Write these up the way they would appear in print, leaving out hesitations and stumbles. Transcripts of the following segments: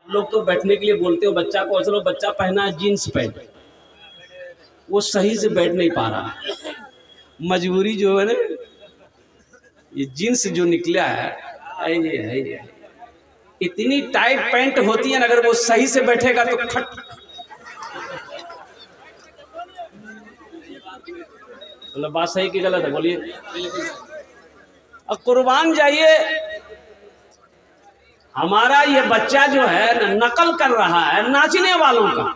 लोग तो बैठने के लिए बोलते हो बच्चा को, चलो बच्चा पहना है जीन्स पैंट, वो सही से बैठ नहीं पा रहा, मजबूरी जो है ना, ये जीन्स जो निकला है इतनी टाइट पैंट होती है ना, अगर वो सही से बैठेगा तो खट। मतलब बात सही की गलत है, बोलिए। अब कुर्बान जाइए, हमारा ये बच्चा जो है नकल कर रहा है नाचने वालों का,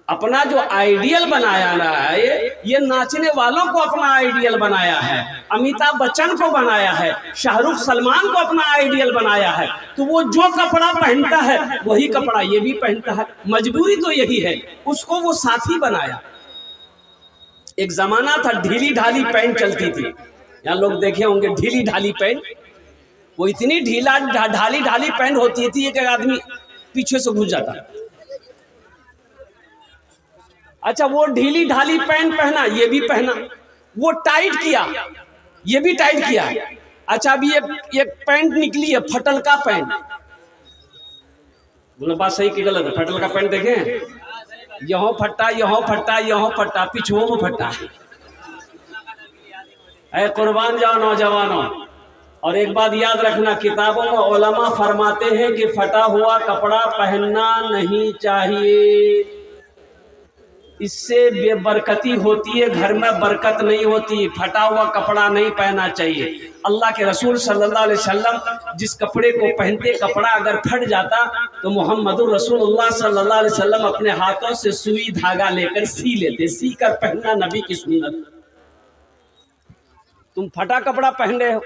अपना जो आइडियल बनाया रहा है, ये नाचने वालों को अपना आइडियल बनाया है, अमिताभ बच्चन को बनाया है, शाहरुख सलमान को अपना आइडियल बनाया है। तो वो जो कपड़ा पहनता है वही कपड़ा ये भी पहनता है, मजबूरी तो यही है, उसको वो साथी बनाया। एक जमाना था ढीली ढाली पैंट चलती थी, यहाँ लोग देखे होंगे ढीली ढाली पैंट, वो इतनी ढाली ढाली पैंट होती थी एक आदमी पीछे से घुस जाता। अच्छा, वो ढीली ढाली पैंट पहना, ये भी पहना, वो टाइट किया, ये भी टाइट किया। अच्छा, अभी एक पैंट निकली है फटल का पैंट, बोलो बात सही की गलत है? फटल का पैंट देखें, यहाँ फट्टा यहाँ फट्टा यहाँ फट्टा, पिछुओं में फट्टा। ऐ कुर्बान जाओ नौजवानों। और एक बात याद रखना, किताबों में उलमा फरमाते हैं कि फटा हुआ कपड़ा पहनना नहीं चाहिए, इससे बेबरकती होती है, घर में बरकत नहीं होती, फटा हुआ कपड़ा नहीं पहनना चाहिए। अल्लाह के रसूल सल्लल्लाहु अलैहि वसल्लम जिस कपड़े को पहनते, कपड़ा अगर फट जाता तो मुहम्मदुर रसूलुल्लाह सल्लल्लाहु अलैहि वसल्लम अपने हाथों से सुई धागा लेकर सी लेते, सी कर पहनना नबी की सुन्नत। तुम फटा कपड़ा पहन रहे हो,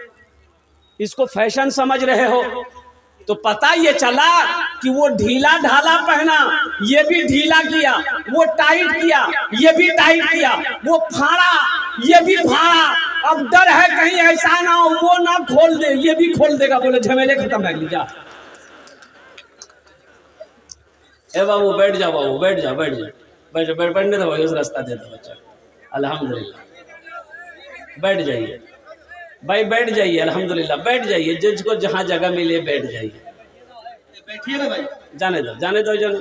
इसको फैशन समझ रहे हो, तो पता ये चला कि वो ढीला ढाला पहना, ये भी ढीला किया, वो टाइट किया, ये भी टाइट किया, वो फाड़ा, ये भी फाड़ा। अब डर है कहीं ऐसा ना हो वो ना खोल दे, ये भी खोल देगा, बोले झमेले खत्म कर लीजिए। ए बाबू बैठ जाओ, बाबू बैठ जाओ, बैठ जाओ, बैठ बैठ बैठने दो, उस रास्ता दे दो बच्चा। अल्हम्दुलिल्लाह, बैठ जाइए भाई, बैठ जाइए, अल्हम्दुलिल्लाह बैठ जाइए, जिसको जहां जगह मिले बैठ जाइए। बैठिए ना भाई, जाने दो जाने दो जाने।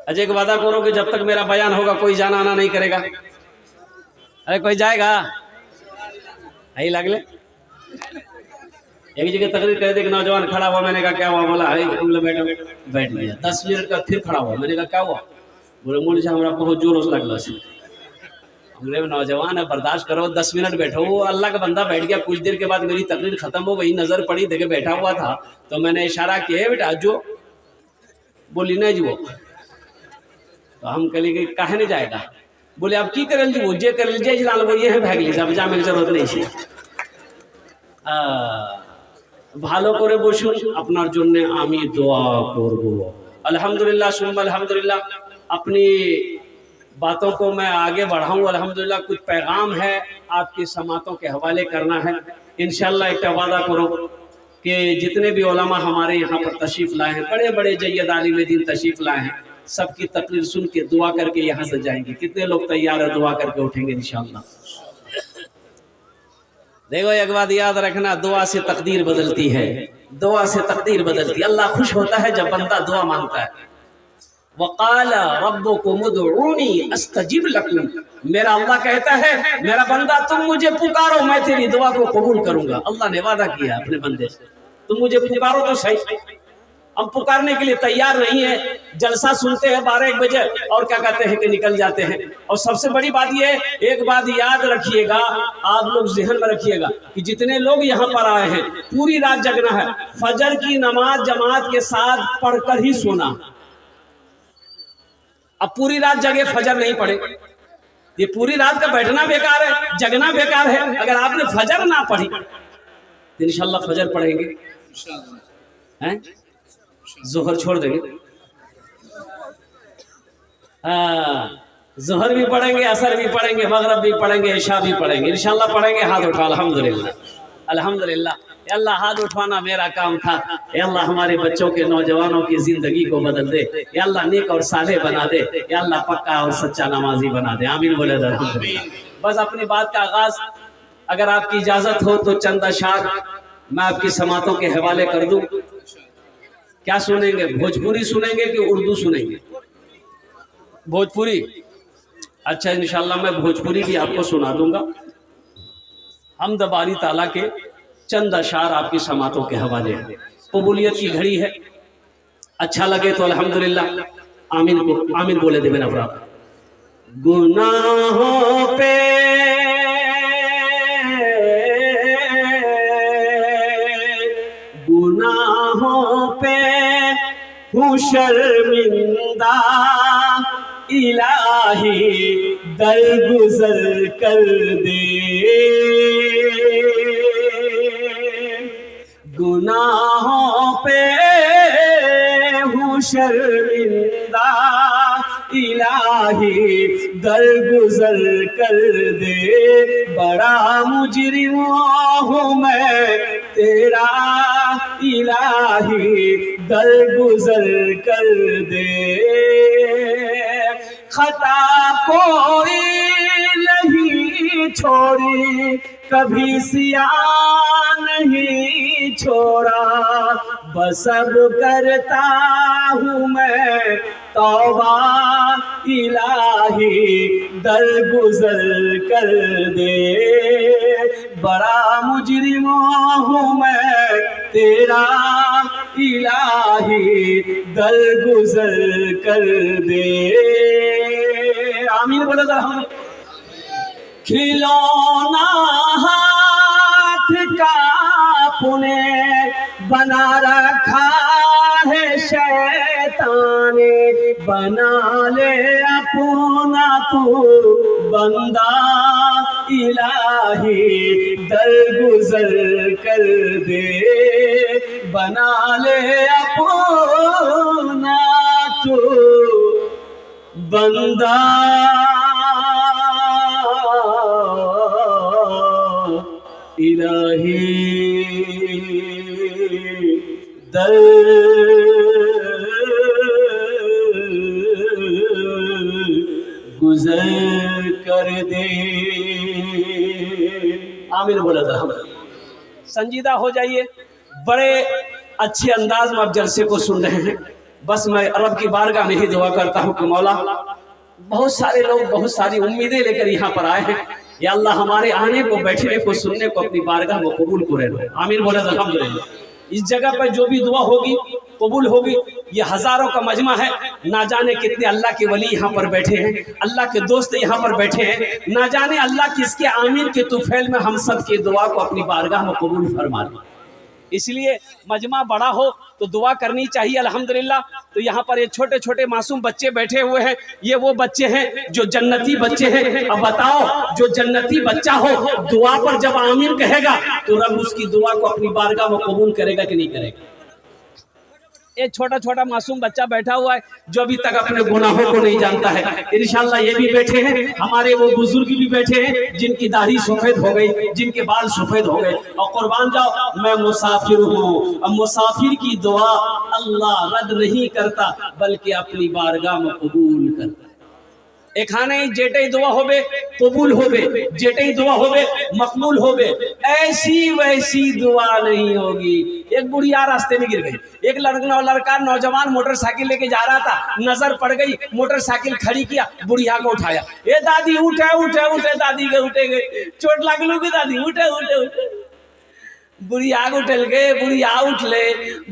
अजय एक वादा करो कि जब तक मेरा बयान होगा कोई जाना आना नहीं करेगा। अरे कोई जाएगा? आई लगले एक जगह तकरीर कर दे कि नौजवान खड़ा हुआ, मैंने कहा क्या हुआ? बोला बैठो, बैठ गया। 10 मिनट का फिर खड़ा हुआ, मैंने कहा क्या हुआ? बोले मुझे हमारा बहुत जोर लगला से। हमरे नौजवान है, बर्दाश्त करो, 10 मिनट बैठो। वो अल्लाह का बंदा बैठ गया, कुछ देर के बाद मेरी तकरीर खत्म हो गई, नजर पड़ी, देखे बैठा हुआ था, तो मैंने इशारा किया बेटा जो, बोली नहीं जो। तो हम कहली कि काहे नहीं जाएगा? बोले अब की करल जी, जे करल जे जलाल वो ये है भाग ली, अब जामे की जरूरत नहीं है। ভালো করে বসুন, আপনার জন্য আমি দোয়া করব। अल्हम्दुलिल्लाह सुम्मा अल्हम्दुलिल्लाह। अपनी बातों को मैं आगे बढ़ाऊं, अल्हम्दुलिल्लाह कुछ पैगाम है आपकी समातों के हवाले करना है। इंशाअल्लाह एक वादा करो कि जितने भी उलमा हमारे यहाँ पर तशरीफ़ लाए हैं, बड़े बड़े जय्यद आलिम दीन तशरीफ़ लाए हैं, सबकी तकरीर सुन के दुआ करके यहाँ से जाएंगे। कितने लोग तैयार है दुआ करके उठेंगे इंशाअल्लाह? देखो एक बात याद रखना, दुआ से तकदीर बदलती है, दुआ से तकदीर बदलती है। अल्लाह खुश होता है जब बंदा दुआ मांगता है। वक़ाला रब्बुकुम उदऊनी अस्तजिब लकुम, मेरा अल्लाह कहता है मेरा बंदा तुम मुझे पुकारो, मैं तेरी दुआ को कबूल करूंगा। अल्लाह ने वादा किया अपने बंदे से, तुम मुझे पुकारो तो सही। हम पुकारने के लिए तैयार नहीं है, जलसा सुनते हैं 12-1 बजे और क्या कहते हैं कि निकल जाते हैं। और सबसे बड़ी बात ये, एक बात याद रखिएगा, आप लोग ज़हन में रखिएगा कि जितने लोग यहाँ पर आए हैं पूरी रात जगना है, फजर की नमाज जमात के साथ पढ़कर ही सोना। अब पूरी रात जगे फजर नहीं पढ़े, ये पूरी रात का बैठना बेकार है, जगना बेकार है। अगर आपने फजर ना पढ़ी तो इंशाल्लाह फजर पढ़ेंगे, हैं जोहर छोड़ देंगे, जोहर भी पढ़ेंगे, असर भी पढ़ेंगे, मगरब भी पढ़ेंगे, इशा भी पढ़ेंगे, इंशाल्लाह पढ़ेंगे। हाथ उठा अल्हम्दुलिल्लाह अल्हम्दुलिल्लाह। अल्लाह हाथ उठवाना मेरा काम था। अल्लाह हमारे बच्चों के नौजवानों की जिंदगी को बदल दे, अल्लाह नेक और साले बना दे, अल्लाह पक्का और सच्चा नमाजी बना दे। आमीन बोले अल्हम्दुलिल्लाह। बस अपनी बात का आगाज अगर आपकी इजाजत हो तो चंद अशार मैं आपकी समातों के हवाले कर दूं। क्या सुनेंगे, भोजपुरी सुनेंगे कि उर्दू सुनेंगे? भोजपुरी। अच्छा, इंशाल्लाह मैं भोजपुरी भी आपको सुना दूंगा। हमद बारी ताला के चंद अशार आपकी समातों के हवाले हैं। कबूलियत की घड़ी है, अच्छा लगे तो अल्हम्दुलिल्लाह आमीन को आमीन बोले देवे नफरा। गुनाहों पे हूँ शर्मिंदा, इलाही दरगुजर कर दे। गुनाहों पे हूँ शर्मिंदा, इलाही दरगुजर कर दे। बड़ा मुजरिम हूँ मैं तेरा, इलाही दरगुजर कर दे। खता कोई नहीं छोड़ी, कभी सिया नहीं छोड़ा। बस अब करता हूँ मैं तौबा, इलाही दरगुजर कर दे। बड़ा मुजरिम हूँ मैं तेरा, इलाही दरगुजर कर दे। आमीन बोले जरा हम। खिलौना हाथ का पुने बना रखा है शैतान ने, बना ले अपना तू बंदा, इलाही दरगुजर कर दे। बना ले अपना तू बंदा, इलाही दरगुजर कर दे। आमीन बोला था। हम संजीदा हो जाइए। बड़े अच्छे अंदाज में आप जलसे को सुन रहे हैं। बस मैं रब की बारगाह में ही दुआ करता हूँ कि मौला, बहुत सारे लोग बहुत सारी उम्मीदें लेकर यहाँ पर आए हैं। या अल्लाह हमारे आने को, बैठने को, सुनने को अपनी बारगाह में कबूल करे लो। आमीन बोले अल्हम्दुलिल्लाह। इस जगह पर जो भी दुआ होगी कबूल होगी। ये हजारों का मजमा है, ना जाने कितने अल्लाह के वली यहाँ पर बैठे हैं, अल्लाह के दोस्त यहाँ पर बैठे हैं। ना जाने अल्लाह किसके आमीन के तुफैल में हम सब की दुआ को अपनी बारगाह में कबूल फरमा ले। इसलिए मजमा बड़ा हो तो दुआ करनी चाहिए अल्हम्दुलिल्लाह। तो यहाँ पर ये छोटे छोटे मासूम बच्चे बैठे हुए हैं, ये वो बच्चे हैं जो जन्नती बच्चे हैं। अब बताओ, जो जन्नती बच्चा हो दुआ पर जब आमीन कहेगा तो रब उसकी दुआ को अपनी बारगाह में कबूल करेगा कि नहीं करेगा? एक छोटा छोटा मासूम बच्चा बैठा हुआ है जो अभी तक अपने गुनाहों को नहीं जानता है। इंशाल्लाह ये भी बैठे हैं, हमारे वो बुजुर्ग भी बैठे हैं जिनकी दाढ़ी सफेद हो गई, जिनके बाल सफेद हो गए। और कुर्बान जाओ, मैं मुसाफिर हूँ। अब मुसाफिर की दुआ अल्लाह रद्द नहीं करता बल्कि अपनी बारगाह में कबूल करता। एखाने जेटे दुआ होबे कबूल होबे, जेटे दुआ होबे मकबूल होबे। ऐसी वैसी दुआ नहीं होगी। एक बुढ़िया रास्ते में गिर गई, एक लड़का नौजवान मोटरसाइकिल लेके जा रहा था, नजर पड़ गई, मोटरसाइकिल खड़ी किया, बुढ़िया को उठाया। ए दादी उठे उठे उठे, दादी के उठे गए, चोट लगलू की दादी उठे उठे उठे। बुढ़िया उठल गए, बुढ़िया उठले,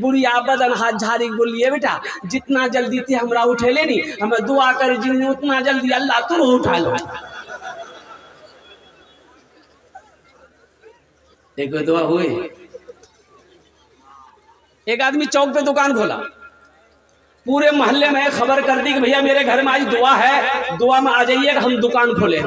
बुढ़िया बदन हाथ झाड़ी बोलिए, बेटा जितना जल्दी थे हमरा उठेले नहीं, हमें दुआ कर जिन उतना जल्दी अल्लाह तू उठा लो। एक दुआ हुई। एक आदमी चौक पे दुकान खोला, पूरे मोहल्ले में खबर कर दी कि भैया मेरे घर में आज दुआ है, दुआ में आ जाइए, हम दुकान खोले।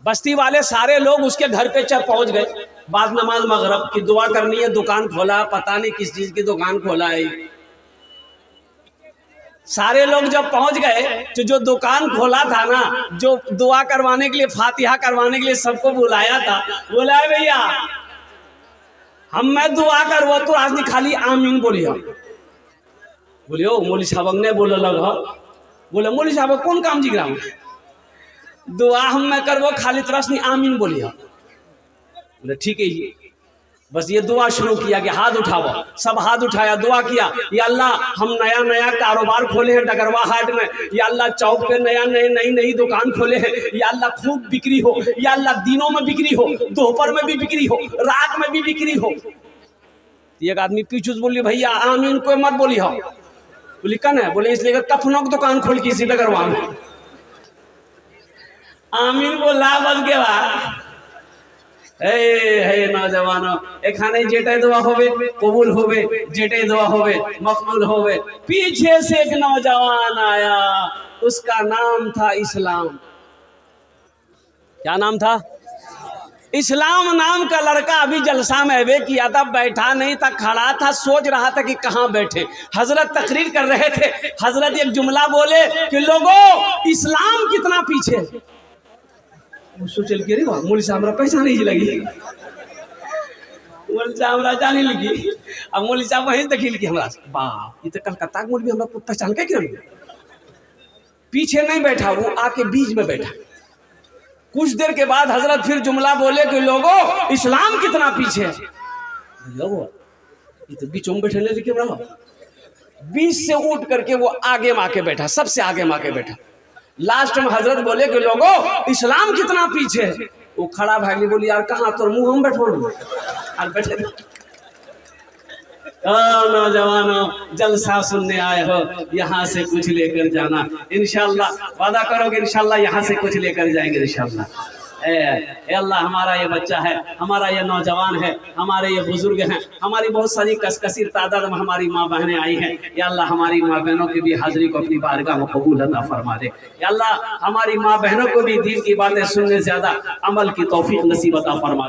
बस्ती वाले सारे लोग उसके घर पे पहुंच गए। बाद नमाज मगरब की दुआ करनी है, दुकान खोला, पता नहीं किस चीज की दुकान खोला है। सारे लोग जब पहुंच गए तो जो दुकान खोला था ना, जो दुआ करवाने के लिए, फातिहा करवाने के लिए सबको बुलाया था, बोला भैया हम मैं दुआ करवा तो आज नहीं, खाली आमीन बोलिए। बोलियो मौली साहब ने बोला लगा, बोले मौली साहब कौन काम जी ग्राम दुआ हम मैं करवो, खाली तरस नहीं आमीन बोलिए। बोले ठीक है जी। बस ये दुआ शुरू किया कि हाथ उठाओ, सब हाथ उठाया, दुआ किया, या अल्लाह हम नया नया कारोबार खोले हैं डगरवा हाट में, या अल्लाह चौक पे नई दुकान खोले हैं, या अल्लाह खूब बिक्री हो, या अल्लाह दिनों में बिक्री हो, दोपहर में भी बिक्री हो, रात में भी बिक्री हो। एक आदमी पीछू बोली भैया आमीन कोई मत बोली हो, बोली कन है, बोले इसलिए कफनों की दुकान खोल की इसी डगरवा में, आमीन बोला बस के बाद हे नौजवानों एखाने जेटे दुआ होवे कबूल होवे, जेटे दुआ होवे मकबूल होवे। पीछे से एक नौजवान आया, उसका नाम था इस्लाम। क्या नाम था? इस्लाम नाम का लड़का अभी जलसा में वे किया था, बैठा नहीं था, खड़ा था, सोच रहा था कि कहाँ बैठे। हजरत तकरीर कर रहे थे, हजरत एक जुमला बोले कि लोगों इस्लाम कितना पीछे। सोचल के रे मौलवी साहब पहचान ही लगी, मौलवी साहब जाने लगी। अब मौलवी साहब वहीं देखिल कि हमरा बाप ये तो कलकत्ता के मौलवी हमरा पहचान के क्यों नहीं? पीछे नहीं बैठा, वो आके बीच में बैठा। कुछ देर के बाद हजरत फिर जुमला बोले कि लोगों इस्लाम कितना पीछे है। ये तो बीच में बैठे लेके रहा, बीच से उठ करके वो आगे में आके बैठा, सबसे आगे में आके बैठा। लास्ट में हजरत बोले कि लोगों इस्लाम कितना पीछे है। वो खड़ा भागी, बोली यार कहाँ तोर मुंह हम बैठो और बैठे। नौजवानों जलसा सुनने आए हो, यहाँ से कुछ लेकर जाना इंशाल्लाह, वादा करोगे इंशाल्लाह यहाँ से कुछ लेकर जाएंगे इंशाल्लाह। अल्लाह हमारा ये बच्चा है, हमारा ये नौजवान है, हमारे ये बुजुर्ग हैं, हमारी बहुत सारी कसकसीर तादाद में हमारी माँ बहनें आई हैं। या अल्लाह हमारी माँ बहनों की भी हाजिरी को अपनी बारगाह में कबूल अता फरमा दे। या अल्लाह हमारी माँ बहनों को भी दीन की बातें सुनने से ज़्यादा अमल की तौफीक नसीब अता फरमा।